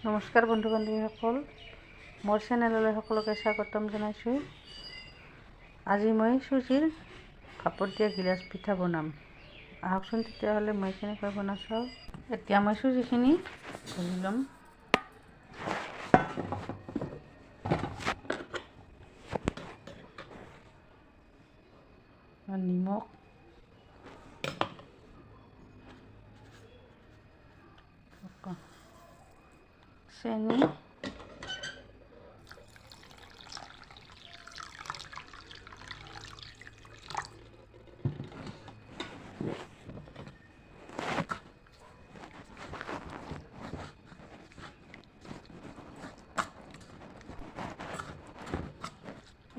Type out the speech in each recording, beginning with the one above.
নমস্কাৰ বন্ধু বান্ধৱীসকল, মোৰ চেনেললৈ সকলোকে স্বাগতম জনাইছোঁ। আজি মই চুজিৰ ভাপত দিয়া গিলাচ পিঠা বনাম। আহকচোন তেতিয়াহ'লে মই কেনেকৈ বনাইছোঁ। এতিয়া মই চুজিখিনি ভাজি ল'ম। নিমখ, চেনি,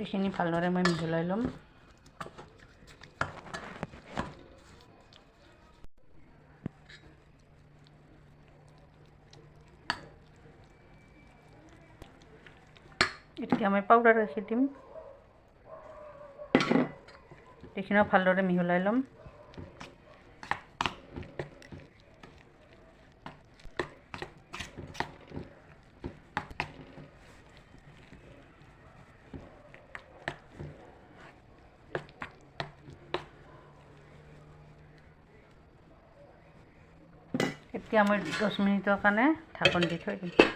এইখিনি ভালদৰে মই মিহলাই ল'ম। এতিয়া মই পাউডাৰ ৰাখি দিম। এইখিনিও ভালদৰে মিহলাই ল'ম। এতিয়া মই 10 মিনিটৰ কাৰণে ঢাকন দি থৈ দিম।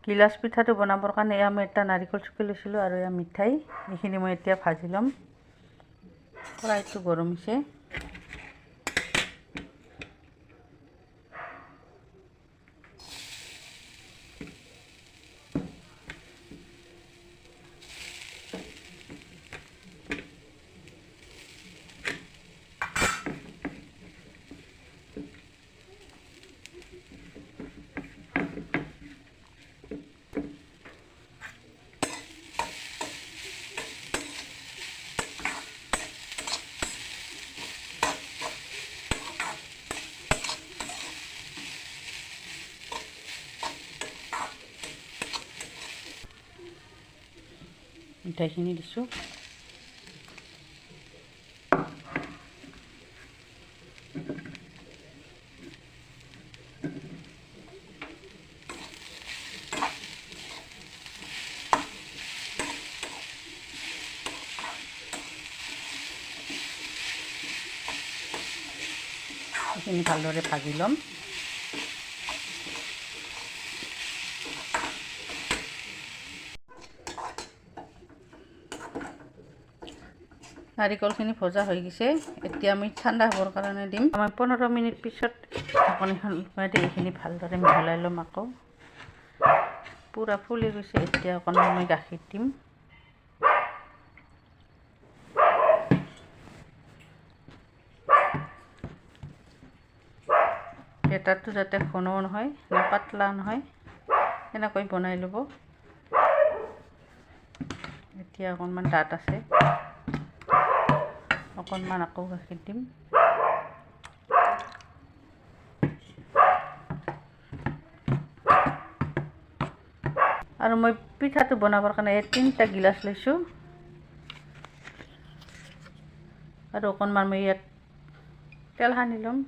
গিলাচ পিঠাটো বনাবৰ কাৰণে মই এটা নাৰিকল চুকি লৈছিলোঁ আৰু এয়া মিঠাই। এইখিনি মই এতিয়া ভাজি ল'ম। কড়াইটো গৰম হৈছে। মিঠাইখিনি দিছোঁ। এইখিনি ভালদৰে ভাজি ল'ম। নাৰিকলখিনি ভজা হৈ গৈছে। এতিয়া আমি ঠাণ্ডা হ'বৰ কাৰণে দিম। মই 15 মিনিট পিছত ঢাকনিখন উঠাই দি এইখিনি ভালদৰে মিহলাই ল'ম। আকৌ পূৰা ফুলি গৈছে। এতিয়া অকণমান মই গাখীৰ দিম। বেটাৰটো যাতে ঘনও নহয় না পাতলা নহয়, এনেকৈ বনাই ল'ব। এতিয়া অকণমান ডাঠ আছে, অকণমান আকৌ গাখীৰ দিম। আৰু মই পিঠাটো বনাবৰ কাৰণে 3টা গিলাচ লৈছোঁ। আৰু অকণমান মই ইয়াত তেল সানি ল'ম।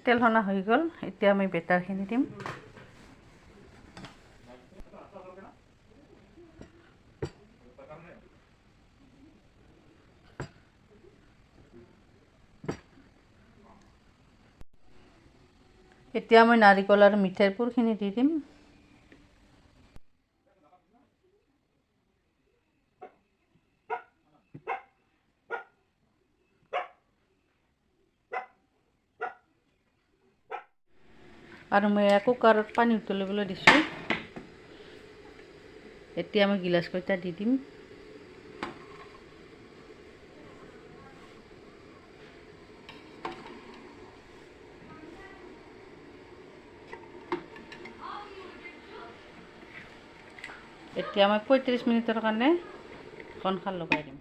তেল সনা হৈ গ'ল। এতিয়া আমি বেটাৰখিনি দিম। এতিয়া মই নাৰিকল আৰু মিঠাইৰ পুৰখিনি দি দিম। আৰু মই কুকাৰত পানী উতলিবলৈ দিছোঁ। এতিয়া মই গিলাচ কেইটা দি দিম। এতিয়া মই 35 মিনিটৰ কাৰণে ঢাকনখন লগাই দিম।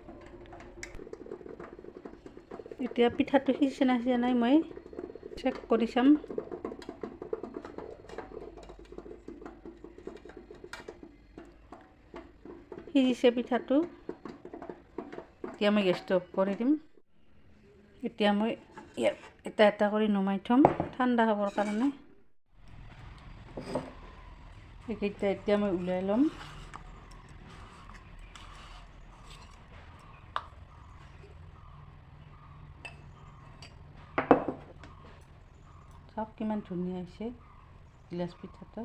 এতিয়া পিঠাটো সিজছে না সিজা নাই মই চেক কৰি চাম। সিজিছে পিঠাটো। এতিয়া মই গেছটো অফ কৰি দিম। এতিয়া মই ইয়াত এটা এটা কৰি নমাই থ'ম ঠাণ্ডা হ'বৰ কাৰণে। এইকেইটা এতিয়া মই উলিয়াই ল'ম। চাওক কিমান ধুনীয়া হৈছে গিলাচ পিঠাটো।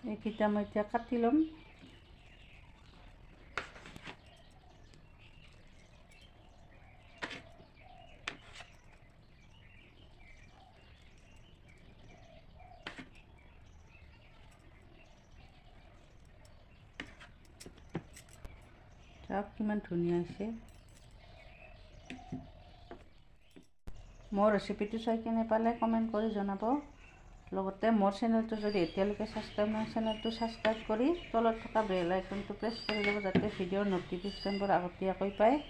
এইকেইটা মই এতিয়া কাটি ল'ম। চাওক কিমান ধুনীয়া হৈছে। মোৰ ৰেচিপিটো চাই কেনে পালে কমেণ্ট কৰি জনাব। লগতে মোৰ চেনেলটো যদি এতিয়ালৈকে ছাবস্ক্ৰাইব নহয়, চেনেলটো ছাবস্ক্ৰাইব কৰি তলত থকা বেল আইকনটো প্ৰেছ কৰি ল'ব, যাতে ভিডিঅ'ৰ ন'টিফিকেশ্যনবোৰ আগতীয়াকৈ পায়।